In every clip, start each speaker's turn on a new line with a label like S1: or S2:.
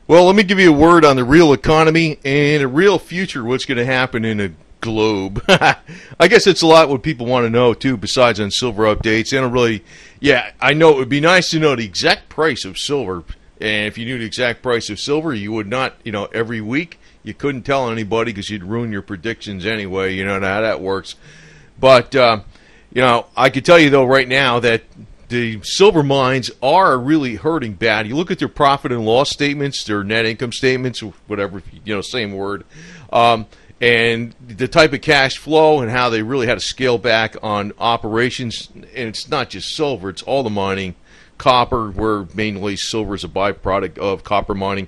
S1: Well, let me give you a word on the real economy and a real future, what's going to happen in a globe. I guess it's a lot what people want to know, too, besides on silver updates. They don't really, yeah, I know it would be nice to know the exact price of silver. And if you knew the exact price of silver, you would not, every week, you couldn't tell anybody because you'd ruin your predictions anyway. You know how that works. But, I could tell you, though, right now that the silver mines are really hurting bad. You look at their profit and loss statements, their net income statements, whatever, same word, and the type of cash flow and how they really had to scale back on operations. And it's not just silver, it's all the mining. Copper, where mainly silver is a byproduct of copper mining.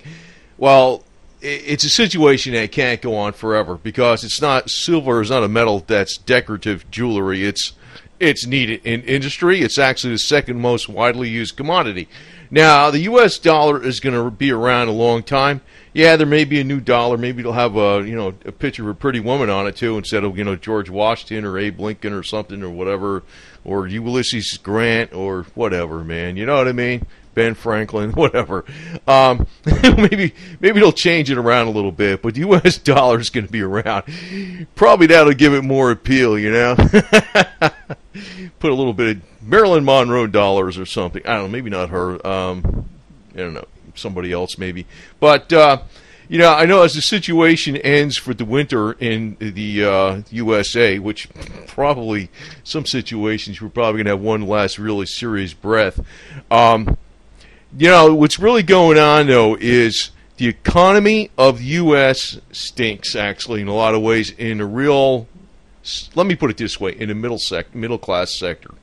S1: Well, it's a situation that can't go on forever because silver is not a metal that's decorative jewelry. It's needed in industry. It's actually the second most widely used commodity. Now, the U.S. dollar is going to be around a long time. Yeah, there may be a new dollar. Maybe it'll have a picture of a pretty woman on it too, instead of George Washington or Abe Lincoln or something or whatever, or Ulysses Grant or whatever, man. You know what I mean? Ben Franklin, whatever. Maybe they'll change it around a little bit, but the U.S. dollar is going to be around. Probably that'll give it more appeal, Put a little bit of Marilyn Monroe dollars or something. I don't know, maybe not her. I don't know, somebody else maybe. But, I know as the situation ends for the winter in the USA, which probably some situations we're probably going to have one last really serious breath. What's really going on, though, is the economy of the U.S. stinks, actually, in a lot of ways, in a real, let me put it this way, in the middle class sector.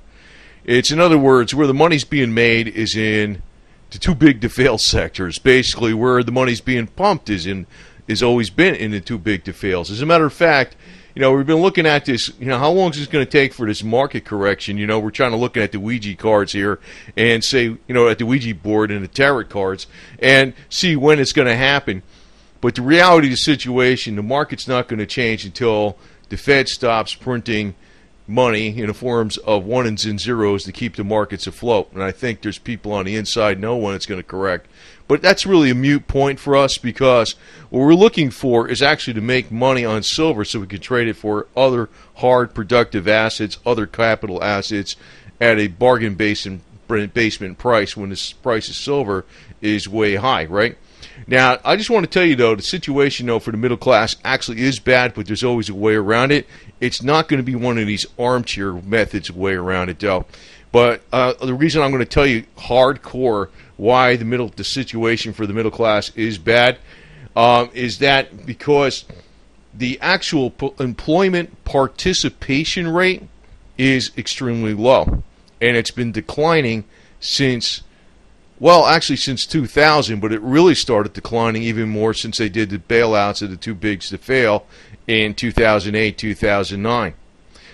S1: It's, in other words, where the money's being made is in the too big to fail sectors. Basically, where the money's being pumped is always been in the too big to fails. As a matter of fact, we've been looking at this, how long is this going to take for this market correction? We're trying to look at the Ouija cards here and say, at the Ouija board and the tarot cards and see when it's going to happen. But the reality of the situation, the market's not going to change until the Fed stops printing money in the forms of ones and zeros to keep the markets afloat. And I think there's people on the inside know when it's going to correct. But that's really a moot point for us because what we're looking for is actually to make money on silver so we can trade it for other hard, productive assets, other capital assets at a bargain basement price when the price of silver is way high, right? Now, I just want to tell you, though, the situation, though, for the middle class actually is bad, but there's always a way around it. It's not going to be one of these armchair methods of way around it, though. But the reason I'm going to tell you hardcore why the situation for the middle class is bad is that because the actual employment participation rate is extremely low. And it's been declining since 2000, but it really started declining even more since they did the bailouts of the too bigs to fail in 2008, 2009.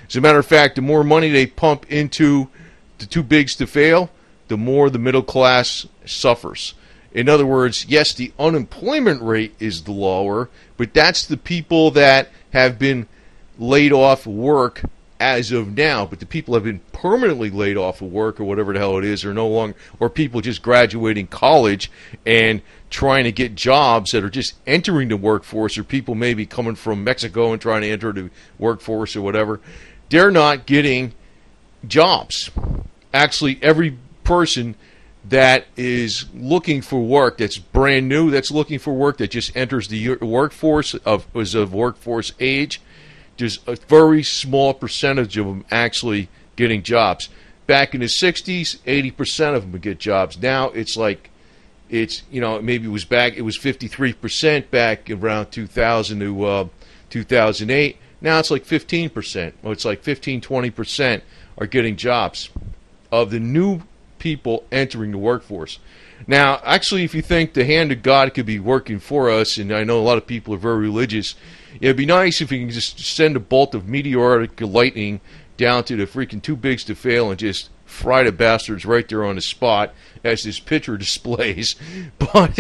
S1: As a matter of fact, the more money they pump into the too bigs to fail, the more the middle class suffers. In other words, yes, the unemployment rate is lower, but that's the people that have been laid off work as of now. But the people have been permanently laid off of work or whatever the hell it is, or no longer, or people just graduating college and trying to get jobs that are just entering the workforce, or people maybe coming from Mexico and trying to enter the workforce or whatever. They're not getting jobs. Actually, every person that is looking for work, that's brand new, that's looking for work, that just enters the workforce is of workforce age, there's a very small percentage of them actually getting jobs. Back in the 60s, 80% of them would get jobs. Now maybe it was 53% back around 2000 to 2008. Now it's like 15%. Well, it's like 15-20% are getting jobs of the new people entering the workforce. Now, actually, if you think the hand of God could be working for us, and I know a lot of people are very religious, it'd be nice if we can just send a bolt of meteoric lightning down to the freaking too bigs to fail and just fry the bastards right there on the spot, as this picture displays. But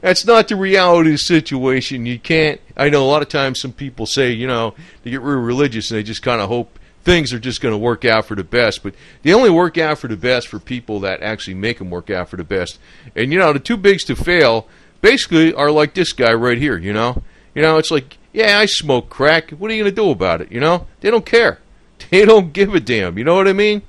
S1: that's not the reality of the situation. You can't. I know a lot of times some people say, they get real religious and they just kind of hope things are just going to work out for the best. But they only work out for the best for people that actually make them work out for the best. And, the too bigs to fail, basically are like this guy right here, you know? You know, it's like, yeah, I smoke crack. What are you going to do about it, you know? They don't care. They don't give a damn, you know what I mean?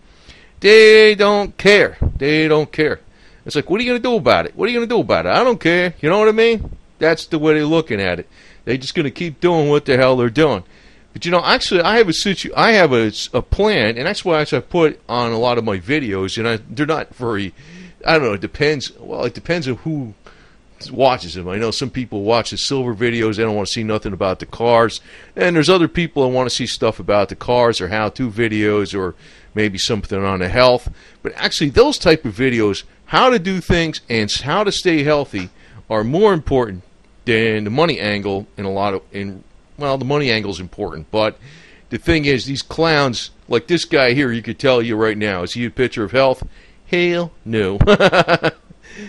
S1: They don't care. They don't care. It's like, what are you going to do about it? What are you going to do about it? I don't care, you know what I mean? That's the way they're looking at it. They're just going to keep doing what the hell they're doing. But, you know, actually, I have a plan, and that's why I put on a lot of my videos, and they're not very, I don't know, it depends. Well, it depends on who watches them. I know some people watch the silver videos, they don't want to see nothing about the cars, and there's other people that want to see stuff about the cars or how-to videos or maybe something on the health. But actually, those type of videos, how to do things and how to stay healthy, are more important than the money angle well, the money angle is important, but the thing is, these clowns, like this guy here, you could tell you right now, is he a picture of health? Hell no.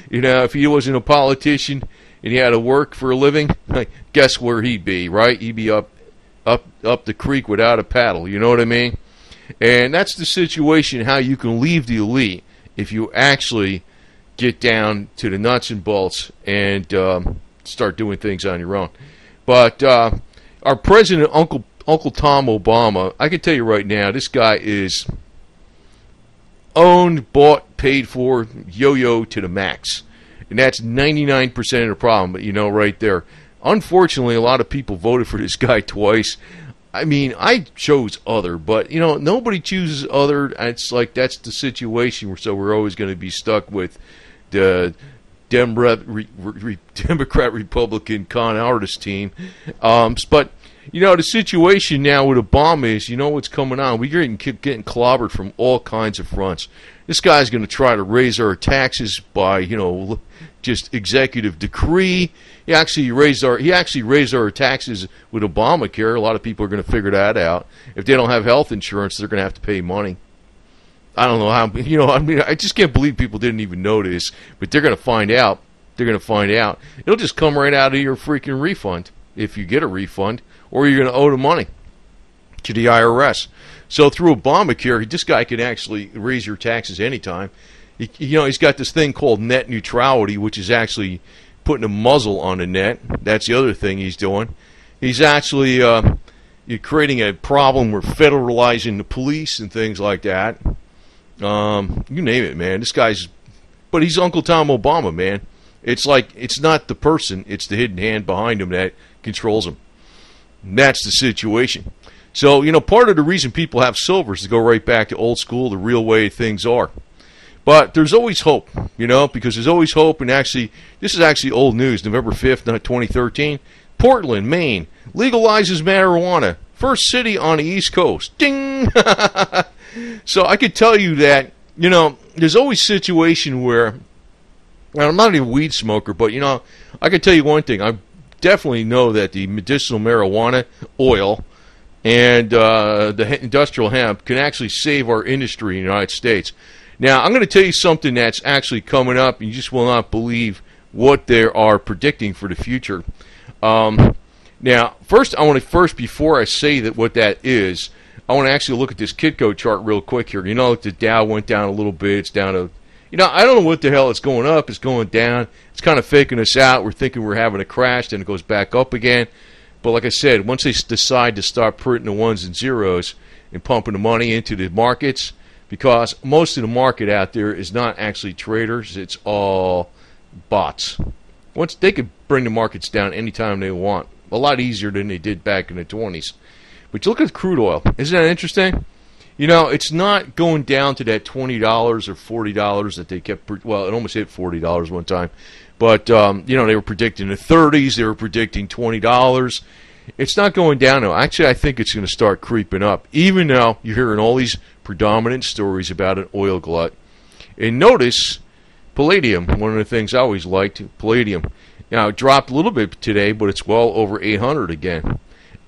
S1: You know, if he wasn't a politician and he had to work for a living, guess where he'd be, right? He'd be up the creek without a paddle, you know what I mean? And that's the situation, how you can leave the elite if you actually get down to the nuts and bolts and start doing things on your own. But our president, Uncle Tom Obama, I can tell you right now, this guy is owned, bought, paid for, yo-yo to the max. And that's 99% of the problem, but you know, right there. Unfortunately, a lot of people voted for this guy twice. I mean, I chose other, but, you know, nobody chooses other. It's like that's the situation, so we're always going to be stuck with the Democrat-Republican con artist team. But, you know, the situation now with Obama is, you know what's coming on. We're getting clobbered from all kinds of fronts. This guy's going to try to raise our taxes by, you know, just executive decree. He actually raised our taxes with Obamacare. A lot of people are going to figure that out. If they don't have health insurance, they're going to have to pay money. I don't know how, you know, I mean, I just can't believe people didn't even notice, but they're going to find out. They're going to find out. It'll just come right out of your freaking refund, if you get a refund, or you're going to owe the money to the IRS. So through Obamacare, this guy can actually raise your taxes anytime. You know, he's got this thing called net neutrality, which is actually putting a muzzle on the net. That's the other thing he's doing. He's actually creating a problem. We're federalizing the police and things like that. You name it, man. But he's Uncle Tom Obama, man. It's like, it's not the person, it's the hidden hand behind him that controls him. And that's the situation. So, you know, part of the reason people have silver is to go right back to old school, the real way things are. But there's always hope, you know, because there's always hope. And actually, this is actually old news, November 5th, 2013. Portland, Maine, legalizes marijuana. First city on the East Coast. Ding! So I could tell you that, you know, there's always a situation where, and I'm not even a weed smoker, but, you know, I can tell you one thing. I definitely know that the medicinal marijuana oil and the industrial hemp can actually save our industry in the United States. Now, I'm going to tell you something that's actually coming up, and you just will not believe what they are predicting for the future. Now, before I say that what that is, I want to actually look at this Kitco chart real quick here. You know, like the Dow went down a little bit. It's down to, you know, I don't know what the hell it's going up. It's going down. It's kind of faking us out. We're thinking we're having a crash, then it goes back up again. But like I said, once they decide to start printing the ones and zeros and pumping the money into the markets, because most of the market out there is not actually traders, it's all bots. Once they could bring the markets down anytime they want, a lot easier than they did back in the 20s. But you look at crude oil. Isn't that interesting? You know, it's not going down to that $20 or $40 that they kept. Well, it almost hit $40 one time. But, you know, they were predicting the 30s. They were predicting $20. It's not going down, though. Actually, I think it's going to start creeping up, even though you're hearing all these predominant stories about an oil glut. And notice Palladium, one of the things I always liked, Palladium. Now, it dropped a little bit today, but it's well over 800 again.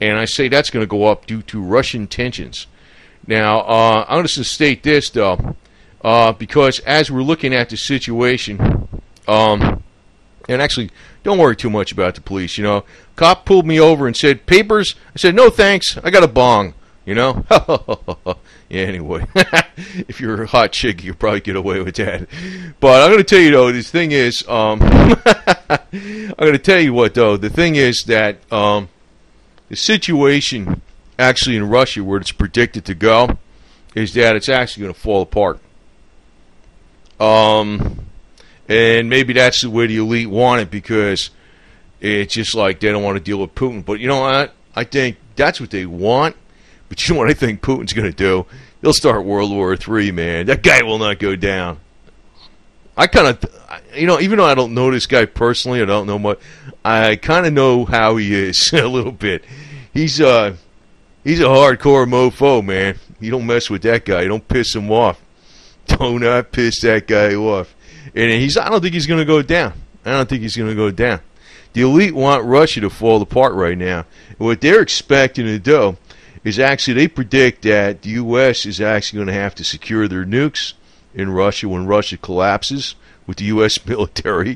S1: And I say that's going to go up due to Russian tensions. Now, I'm going to state this, though, because as we're looking at the situation, and actually, don't worry too much about the police, you know. Cop pulled me over and said, "Papers?" I said, "No, thanks. I got a bong." You know? Yeah, anyway. If you're a hot chick, you could probably get away with that. But I'm going to tell you, though, this thing is, I'm I'm going to tell you what, though. The thing is that the situation actually in Russia, where it's predicted to go, is that it's actually going to fall apart. And maybe that's the way the elite want it, because it's just like they don't want to deal with Putin. But you know what? I think that's what they want. But you know what I think Putin's going to do? He'll start World War III, man. That guy will not go down. I kind of, even though I don't know this guy personally, I don't know much, I kind of know how he is a little bit. He's a hardcore mofo, man. You don't mess with that guy. You don't piss him off. Do not piss that guy off. And I don't think he's going to go down. The elite want Russia to fall apart right now. And what they're expecting to do is actually, they predict that the U.S. is actually going to have to secure their nukes in Russia when Russia collapses with the U.S. military.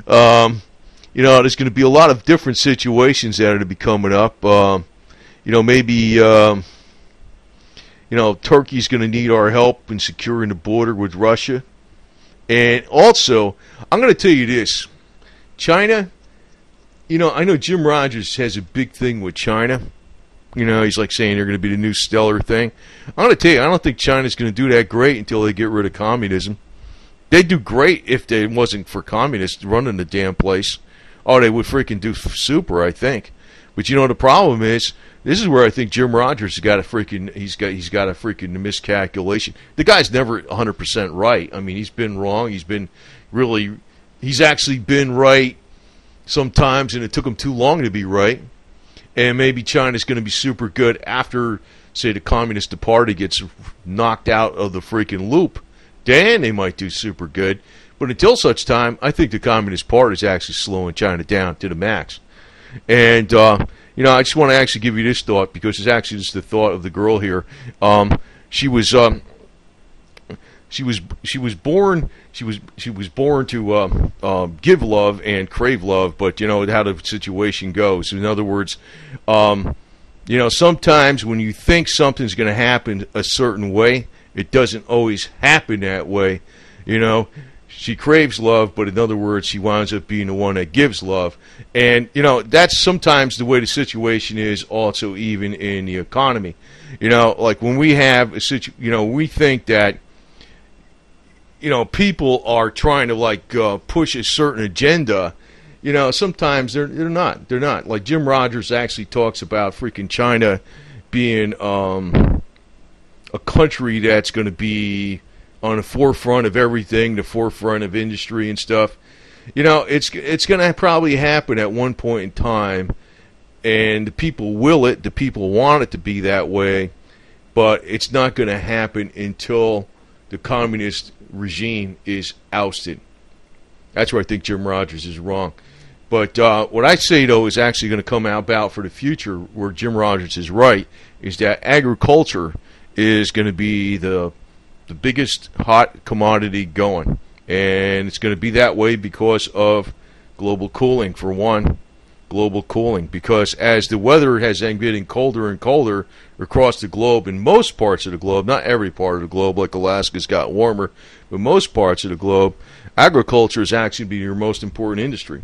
S1: There's going to be a lot of different situations that are to be coming up. Maybe Turkey's going to need our help in securing the border with Russia. And also, I'm going to tell you this. China, I know Jim Rogers has a big thing with China. He's like saying they're going to be the new stellar thing. I'm going to tell you, I don't think China's going to do that great until they get rid of communism. They'd do great if it wasn't for communists running the damn place. Oh, they would freaking do super, I think. But the problem is, this is where I think Jim Rogers has got a freaking miscalculation. The guy's never 100% right. I mean, he's been wrong. He's actually been right sometimes, and it took him too long to be right. And maybe China's going to be super good after, say, the Communist Party gets knocked out of the freaking loop. Then they might do super good. But until such time, I think the Communist Party is actually slowing China down to the max. And, I just want to actually give you this thought, because it's actually just the thought of the girl here. She was born to give love and crave love, but how the situation goes. In other words, sometimes when you think something's going to happen a certain way, it doesn't always happen that way. She craves love, but in other words, she winds up being the one that gives love. And, that's sometimes the way the situation is also even in the economy. Like when we have a situation, we think that, people are trying to push a certain agenda. Sometimes they're not. They're not. Like Jim Rogers actually talks about freaking China being a country that's going to be on the forefront of everything, the forefront of industry and stuff. It's going to probably happen at one point in time, and the people will it. The people want it to be that way, but it's not going to happen until the communist regime is ousted. That's where I think Jim Rogers is wrong. But what I say, though, is actually going to come about for the future, where Jim Rogers is right, is that agriculture is going to be the biggest hot commodity going. And it's going to be that way because of global cooling, for one. Global cooling. Because as the weather has been getting colder and colder across the globe, in most parts of the globe, not every part of the globe, like Alaska's got warmer, but most parts of the globe, agriculture is actually be your most important industry.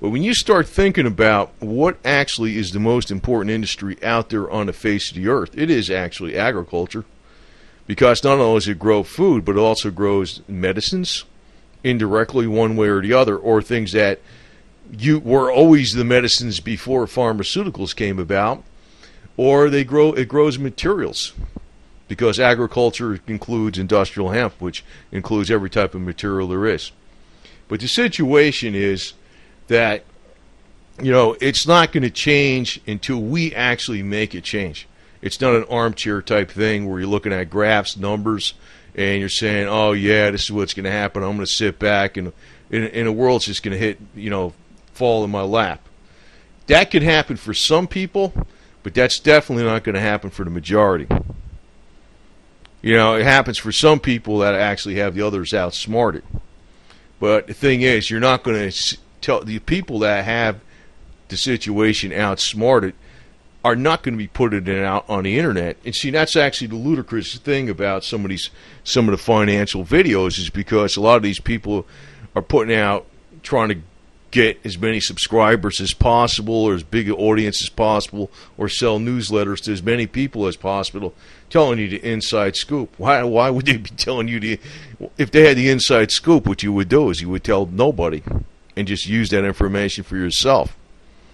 S1: But when you start thinking about what actually is the most important industry out there on the face of the earth, it is actually agriculture. Because not only does it grow food, but it also grows medicines indirectly one way or the other, or things that were always the medicines before pharmaceuticals came about, or it grows materials. Because agriculture includes industrial hemp, which includes every type of material there is. But the situation is that, it's not going to change until we actually make it change. It's not an armchair type thing where you're looking at graphs, numbers, and you're saying, oh, yeah, this is what's going to happen. I'm going to sit back, and the world's just going to hit, fall in my lap. That could happen for some people, but that's definitely not going to happen for the majority. It happens for some people that actually have the others outsmarted. But the thing is, you're not going to tell the people that have the situation outsmarted are not going to be putting it out on the internet. And see, that's actually the ludicrous thing about some of the financial videos, is because a lot of these people are putting out, trying to get as many subscribers as possible, or as big an audience as possible, or sell newsletters to as many people as possible, telling you the inside scoop. Why would they be telling you if they had the inside scoop, what you would do is you would tell nobody and just use that information for yourself.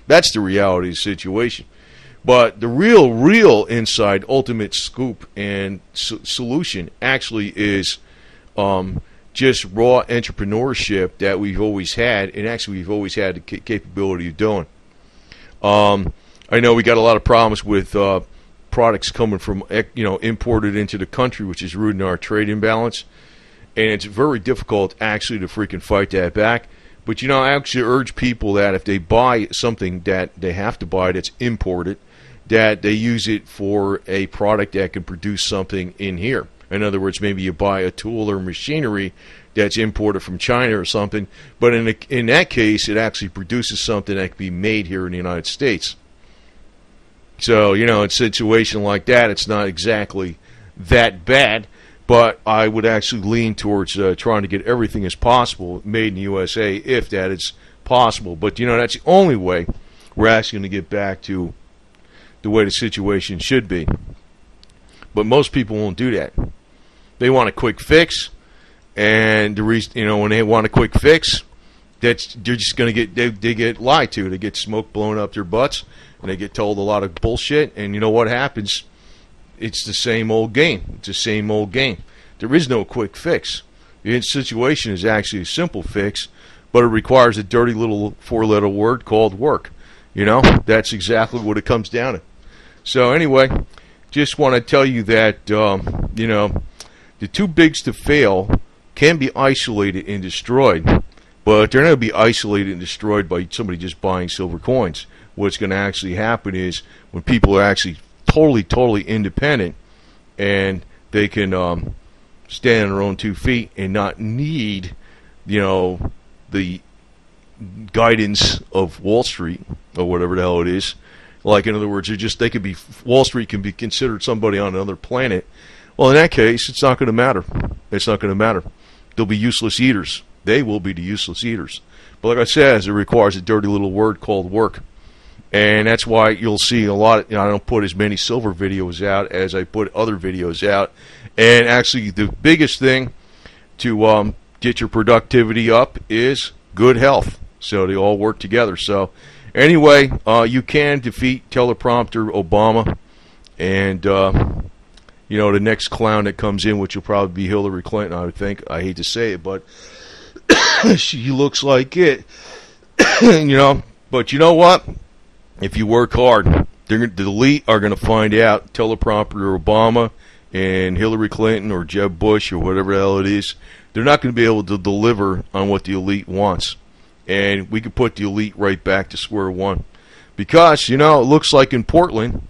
S1: That's the reality of the situation. But the real inside ultimate scoop and solution actually is just raw entrepreneurship that we've always had, and actually we've always had the capability of doing. I know we got a lot of problems with products coming from, imported into the country, which is rooted in our trade imbalance, and it's very difficult actually to freaking fight that back. But I actually urge people that if they buy something that they have to buy that's imported, that they use it for a product that can produce something in here. In other words, maybe you buy a tool or machinery that's imported from China or something, but in that case, it actually produces something that can be made here in the United States. So, in a situation like that, it's not exactly that bad, but I would actually lean towards trying to get everything as possible made in the USA, if that is possible. But, that's the only way we're actually going to get back to the way the situation should be. But most people won't do that. They want a quick fix, and the reason, when they want a quick fix, they're just going to they get lied to. They get smoke blown up their butts, and they get told a lot of bullshit. And you know what happens? It's the same old game. It's the same old game. There is no quick fix. The situation is actually a simple fix, but it requires a dirty little 4-letter word called work. That's exactly what it comes down to. So anyway, just want to tell you that, the too bigs to fail can be isolated and destroyed, but they're not going to be isolated and destroyed by somebody just buying silver coins. What's going to actually happen is when people are actually totally independent and they can stand on their own 2 feet and not need, the guidance of Wall Street or whatever the hell it is. Like, in other words, Wall Street can be considered somebody on another planet. Well, in that case, it's not going to matter. It's not going to matter. They'll be useless eaters. They will be the useless eaters. But like I said, it requires a dirty little word called work. And that's why you'll see a lot I don't put as many silver videos out as I put other videos out. And actually, the biggest thing to get your productivity up is good health. So they all work together. So anyway, you can defeat teleprompter Obama, and the next clown that comes in, which will probably be Hillary Clinton, I would think. I hate to say it, but she looks like it. But you know what? If you work hard, the elite are going to find out teleprompter Obama and Hillary Clinton or Jeb Bush or whatever the hell it is, they're not going to be able to deliver on what the elite wants. And we could put the elite right back to square one. Because, it looks like in Portland,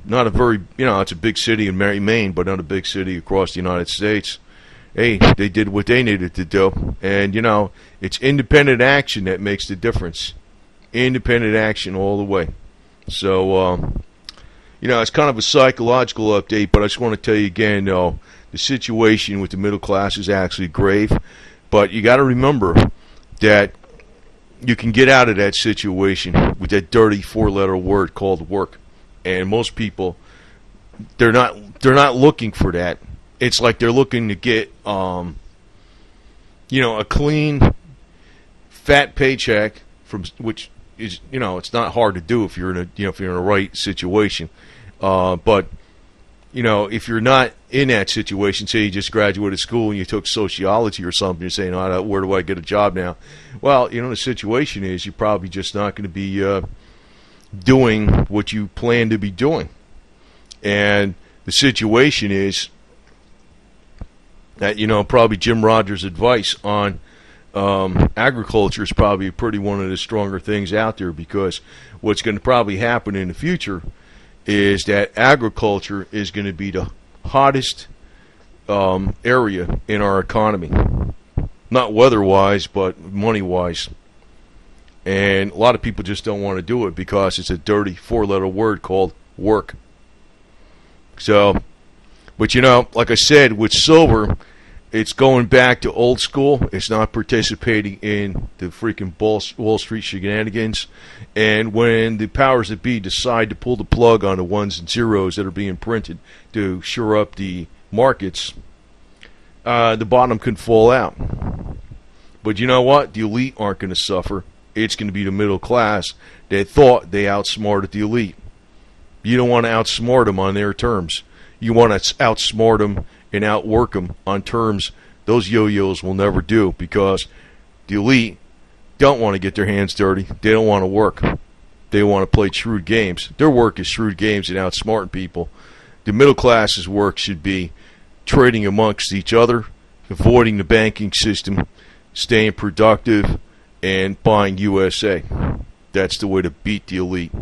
S1: not a very, it's a big city in Maine, but not a big city across the United States. Hey, they did what they needed to do. And, it's independent action that makes the difference. Independent action all the way. So, it's kind of a psychological update, but I just want to tell you again, the situation with the middle class is actually grave. But you got to remember that you can get out of that situation with that dirty 4-letter word called work. And most people, they're not looking for that. It's like they're looking to get, a clean, fat paycheck from which is, it's not hard to do if you're in a right situation. But if you're not in that situation, say you just graduated school and you took sociology or something, you're saying, where do I get a job now? Well, the situation is you're probably just not going to be doing what you plan to be doing. And the situation is that, probably Jim Rogers' advice on agriculture is probably pretty one of the stronger things out there, because what's going to probably happen in the future is that agriculture is going to be the hottest area in our economy. Not weather-wise, but money-wise. And a lot of people just don't want to do it because it's a dirty 4-letter word called work. So, but like I said, with silver, It's going back to old school. It's not participating in the freaking Wall Street shenanigans. And when the powers that be decide to pull the plug on the ones and zeros that are being printed to shore up the markets, the bottom can fall out. But you know what? The elite aren't going to suffer. It's going to be the middle class that thought they outsmarted the elite. You don't want to outsmart them on their terms. You want to outsmart them and outwork them on terms those yo-yos will never do, because the elite don't want to get their hands dirty. They don't want to work. They want to play shrewd games. Their work is shrewd games and outsmarting people. The middle class's work should be trading amongst each other, avoiding the banking system, staying productive, and buying USA. That's the way to beat the elite.